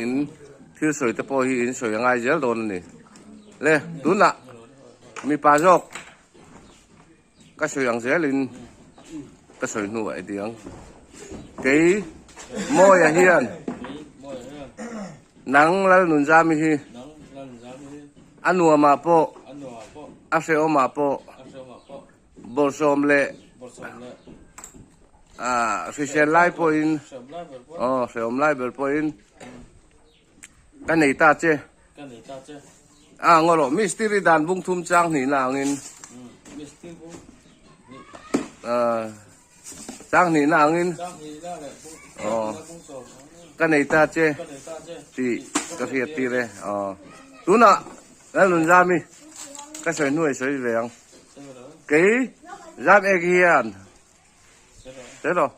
in thil soi te pawh hi in soi angai zel dawn ani le tunah mi pa zawk ka soi ang zel in ka soi hnuai diang kei mawi a hian nang lal nun zami hi a nuama pawh a hreawma pawh bawr sawm le hrisel lai pawh in hreawm lai ber pawh in ka nei ta che ngolo mistri dan bung thum chang ni na angin chang ni na angin ka nei ta che ti ka hiat ti re tuna la lun zami ka soi nuai soi veng kei zam ek hian thế rồi